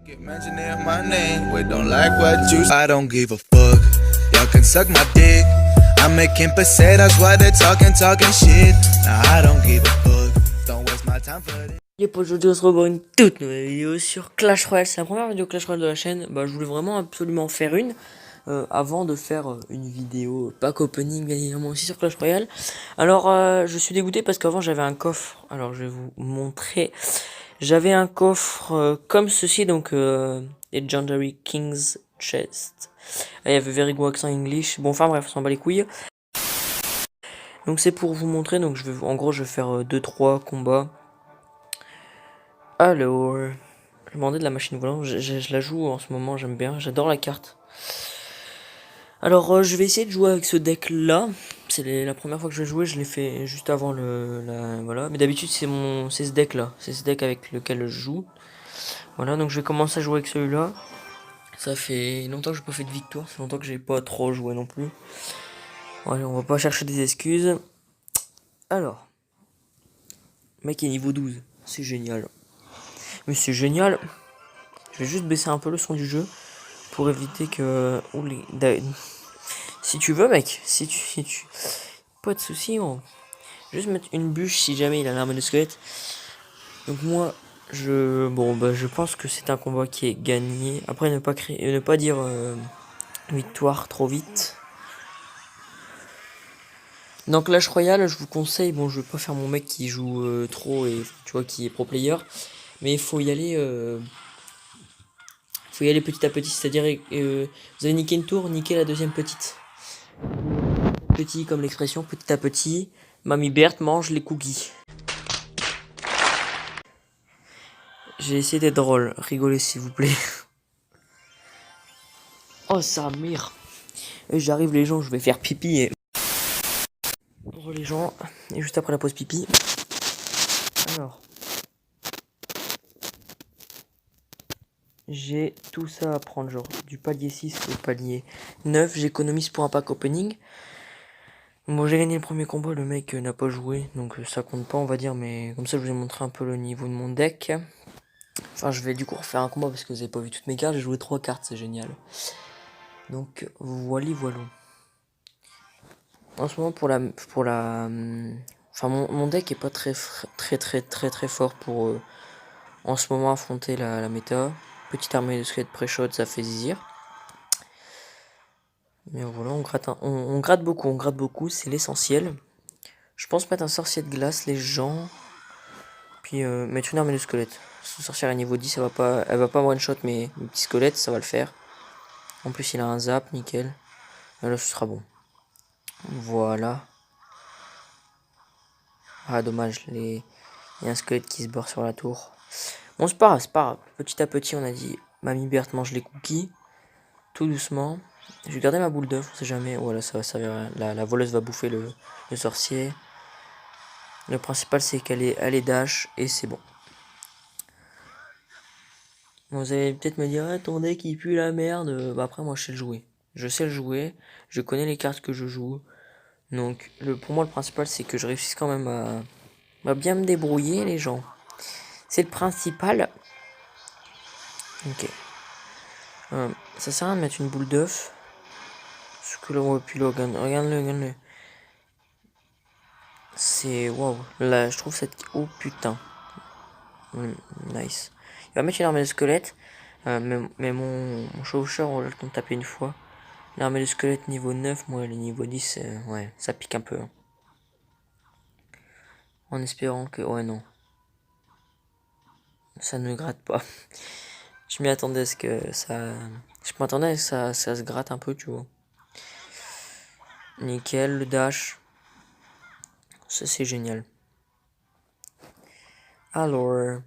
Get mentioning my name, we don't like what you. I don't give a fuck. Y'all can suck my dick. I'm making pesetas while they're talking shit. Nah, I don't give a fuck. Don't waste my time for it. Et pour aujourd'hui on se retrouve pour une toute nouvelle vidéo sur Clash Royale. C'est la première vidéo Clash Royale de la chaîne. Je voulais vraiment absolument faire une avant de faire une vidéo pack opening bien évidemment aussi sur Clash Royale. Alors je suis dégoûté parce qu'avant j'avais un coffre. Alors je vais vous montrer. J'avais un coffre comme ceci, donc Legendary King's Chest. Il y avait Very Good Accent English. Bon, enfin bref, on s'en bat les couilles. Donc c'est pour vous montrer. Donc en gros je vais faire 2-3 combats. Alors, je vais demander de la machine volante. Je la joue en ce moment, j'aime bien. J'adore la carte. Alors je vais essayer de jouer avec ce deck là. C'est la première fois que je vais jouer, je l'ai fait juste avant voilà. Mais d'habitude c'est ce deck là. C'est ce deck avec lequel je joue. Voilà, donc je vais commencer à jouer avec celui-là. Ça fait longtemps que j'ai pas fait de victoire, c'est longtemps que j'ai pas trop joué non plus. Allez, on va pas chercher des excuses. Alors, mec est niveau 12, c'est génial. Mais c'est génial. Je vais juste baisser un peu le son du jeu pour éviter que... Si tu veux mec, si tu... Pas de soucis, on... Juste mettre une bûche si jamais il a l'arme de squelette. Donc moi, je pense que c'est un combat qui est gagné. Après ne pas dire victoire trop vite. Dans Clash Royale, je vous conseille, bon je vais pas faire mon mec qui joue trop et tu vois qui est pro player, mais il faut y aller petit à petit, c'est-à-dire vous avez niqué une tour, niquez la deuxième petite. Petit comme l'expression, petit à petit. Mamie Berthe mange les cookies. J'ai essayé d'être drôle, rigolez s'il vous plaît. Oh sa mère. Et j'arrive les gens, je vais faire pipi et... Bonjour les gens, et juste après la pause pipi. Alors. J'ai tout ça à prendre, genre du palier 6 au palier 9. J'économise pour un pack opening. Bon, j'ai gagné le premier combat, le mec n'a pas joué, donc ça compte pas, on va dire, mais comme ça, je vous ai montré un peu le niveau de mon deck. Enfin, je vais du coup refaire un combat parce que vous avez pas vu toutes mes cartes. J'ai joué 3 cartes, c'est génial. Donc, voilà. En ce moment, enfin, mon deck est pas très fort pour en ce moment affronter la méta. Petite armée de squelettes pré-shot, ça fait zizir. Mais voilà, on gratte beaucoup, c'est l'essentiel. Je pense mettre un sorcier de glace, les gens. Puis mettre une armée de squelette. Ce sorcière à niveau 10, elle va pas one shot, mais le petit squelette, ça va le faire. En plus, il a un zap, nickel. Et là, ce sera bon. Voilà. Ah, dommage, il y a un squelette qui se barre sur la tour. Bon, c'est pas grave. Petit à petit, on a dit, Mamie Berthe mange les cookies. Tout doucement. Je vais garder ma boule d'œuf, on sait jamais. Voilà, ça va servir. La voleuse va bouffer le sorcier. Le principal, c'est qu'elle est dash et c'est bon. Vous allez peut-être me dire, ah, ton deck il pue la merde. Après, moi, je sais le jouer. Je connais les cartes que je joue. Donc, pour moi, le principal, c'est que je réussisse quand même à bien me débrouiller, les gens. C'est le principal. Ok. Ça sert à rien de mettre une boule d'œuf. Ce que là, puis là, regarde-le. C'est waouh. Là, je trouve cette. Oh putain. Nice. Il va mettre une armée de squelette. Mais mon chevaucheur, on va le taper une fois. L'armée de squelette niveau 9, moi, le niveau 10, ouais, ça pique un peu. Hein. En espérant que. Ouais, non. Ça ne gratte pas. Je m'y attendais à ce que ça. Je m'attendais à ce que ça se gratte un peu, tu vois. Nickel, le dash. Ça, c'est génial. Alors.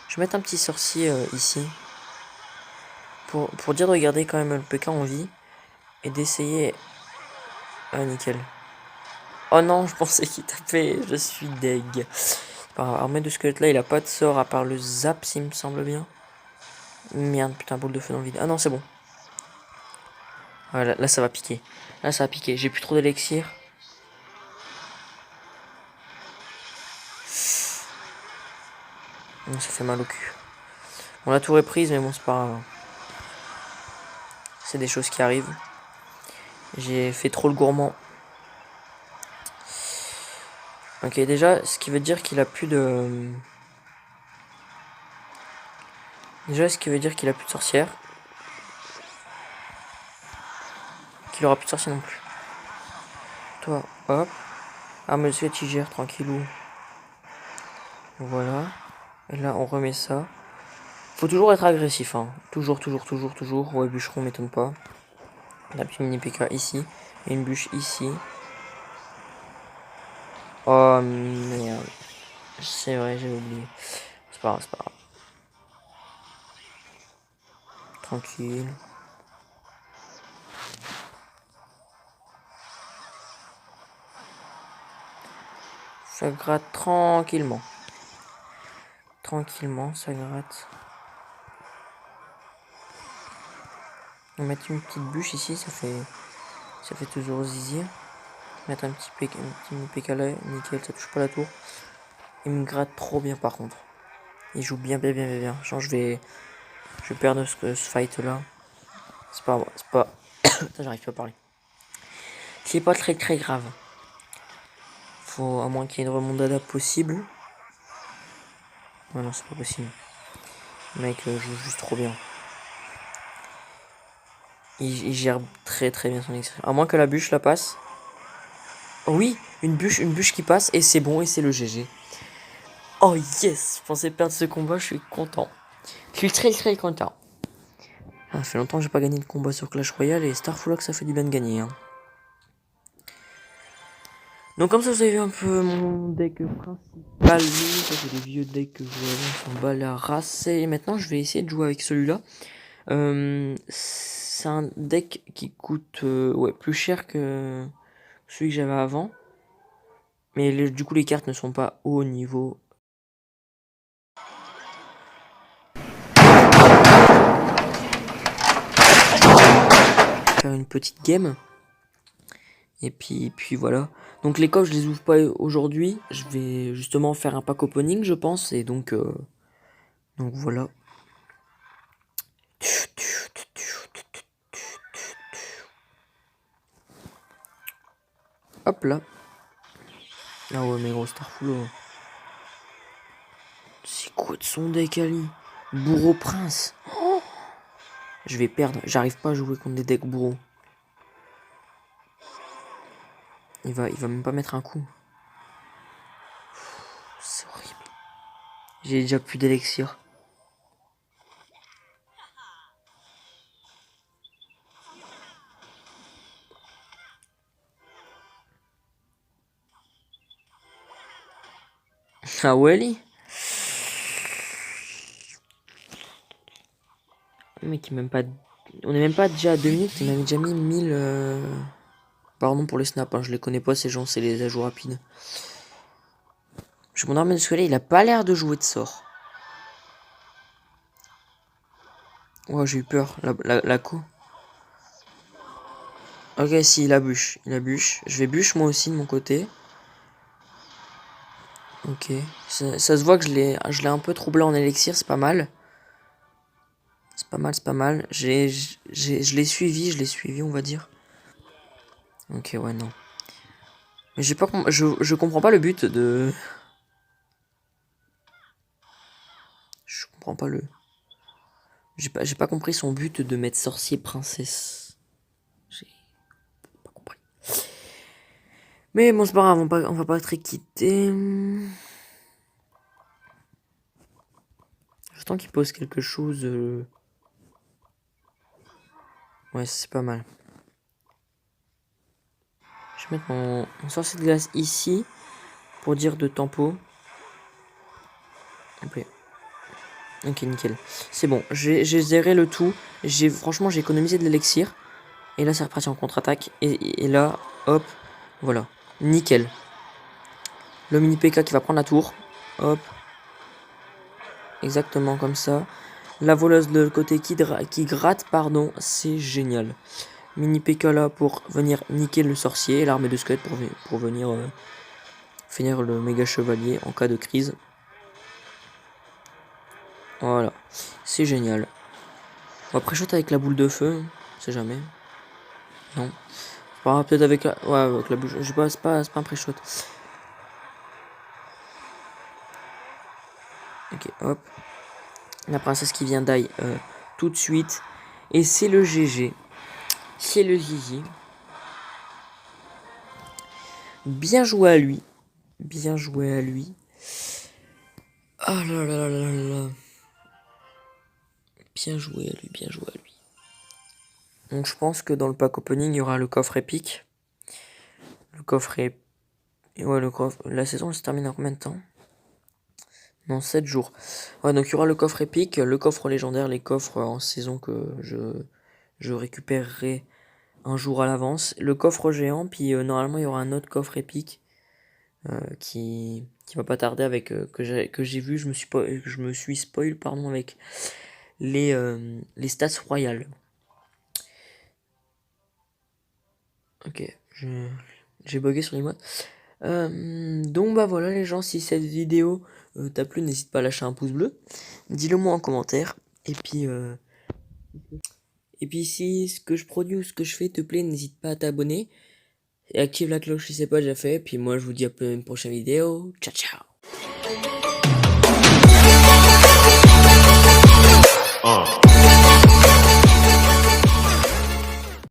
Je vais mettre un petit sorcier ici. Pour dire de regarder quand même le PK en vie. Et d'essayer. Ah, nickel. Oh non, je pensais qu'il tapait. Je suis deg. Armée de squelette là, il a pas de sort à part le zap, s'il me semble bien. Merde, putain, boule de feu dans le vide. Ah non, c'est bon. Voilà, là, ça va piquer. J'ai plus trop d'élixir. Donc ça fait mal au cul. Bon, la tour est prise, mais bon, c'est pas grave. C'est des choses qui arrivent. J'ai fait trop le gourmand. Ok, déjà, ce qui veut dire qu'il a plus de... Déjà, ce qui veut dire qu'il a plus de sorcières. Qu'il aura plus de sorcières non plus. Toi, hop. Ah, mais le squelette, il gère, tranquillou. Voilà. Et là, on remet ça. Faut toujours être agressif, hein. Toujours. Ouais, bûcheron m'étonne pas. La petite mini PK ici. Et une bûche ici. Oh, merde. C'est vrai, j'ai oublié. C'est pas grave. Tranquille. Ça gratte tranquillement. Tranquillement, ça gratte. On va mettre une petite bûche ici, ça fait toujours zizi. Mettre un petit PK là, nickel, ça touche pas la tour. Il me gratte trop bien par contre. Il joue bien. Genre je vais perdre ce fight là. C'est pas. Putain, j'arrive pas à parler. C'est pas très grave. Faut, à moins qu'il y ait une remontada possible. Ouais, non, c'est pas possible. Le mec joue juste trop bien. Il gère très bien son extrait. À moins que la bûche la passe. Oh oui, une bûche qui passe et c'est bon et c'est le GG. Oh yes, je pensais perdre ce combat, je suis content. Je suis très content. Ah, ça fait longtemps que j'ai pas gagné de combat sur Clash Royale et Starflock ça fait du bien de gagner. Hein. Donc comme ça vous avez vu un peu mon deck principal. Ça c'est des vieux decks que je jouais avant, on s'en bat la race. Et maintenant je vais essayer de jouer avec celui-là. C'est un deck qui coûte ouais, plus cher que celui que j'avais avant. Mais du coup les cartes ne sont pas haut niveau. Faire une petite game. Et puis voilà. Donc les coffres je les ouvre pas aujourd'hui. Je vais justement faire un pack opening je pense. Et donc voilà. Hop là. Ah ouais mais gros Starflow. C'est quoi de son deck Ali? Bourreau prince. Oh, je vais perdre. J'arrive pas à jouer contre des decks bourreaux. Il va même pas mettre un coup. C'est horrible. J'ai déjà plus d'élixir. Ah ouais, Ali. Le mec, même pas... On est même pas déjà à 2 minutes, il m'avait déjà mis 1000... Pardon pour les snaps, hein, je les connais pas ces gens, c'est les ajouts rapides. Mon armée de squelette, il a pas l'air de jouer de sort. Ouais, j'ai eu peur, la co. Ok, si, il a bûche. Je vais bûche moi aussi de mon côté. Ok, ça se voit que je l'ai un peu troublé en élixir, c'est pas mal. C'est pas mal. Je l'ai suivi, on va dire. Ok, ouais, non. Mais je comprends pas le but de... Je comprends pas le... J'ai pas compris son but de mettre sorcier princesse. J'ai pas compris. Mais bon, c'est pas grave, on va pas être équité. J'attends qu'il pose quelque chose. Ouais, c'est pas mal. Je vais mettre mon sorcier de glace ici pour dire de tempo. Ok, nickel. C'est bon, j'ai zéré le tout. Franchement, j'ai économisé de l'élixir. Et là, c'est reparti en contre-attaque. Et là, hop, voilà. Nickel. Le mini PK qui va prendre la tour. Hop. Exactement comme ça. La voleuse de l'autre côté qui gratte, pardon. C'est génial. Mini PK là pour venir niquer le sorcier. Et l'armée de squelette pour venir finir le méga chevalier en cas de crise. Voilà, c'est génial. On va pré-shot avec la boule de feu, on sait jamais. Non. Peut-être avec la... Ouais, avec la boule... Je sais pas, c'est pas un pré-shot. Ok, hop. La princesse qui vient d'aille tout de suite. Et c'est le GG. C'est le Zizi. Bien joué à lui. Bien joué à lui. Oh là là là là là. Bien joué à lui, bien joué à lui. Donc je pense que dans le pack opening, il y aura le coffre épique. Le coffre est... Ouais, le coffre... La saison, elle se termine en combien de temps? Non, 7 jours. Ouais, donc il y aura le coffre épique, le coffre légendaire, les coffres en saison que je récupérerai un jour à l'avance. Le coffre géant, puis normalement il y aura un autre coffre épique qui va pas tarder avec que j'ai vu, je me suis spoil pardon avec les stats royales. Ok, j'ai bugué sur les mots. Donc bah voilà les gens, si cette vidéo t'a plu, n'hésite pas à lâcher un pouce bleu, dis-le moi en commentaire, et puis si ce que je produis ou ce que je fais te plaît, n'hésite pas à t'abonner, et active la cloche si c'est pas déjà fait, puis moi je vous dis à une prochaine vidéo, ciao ciao.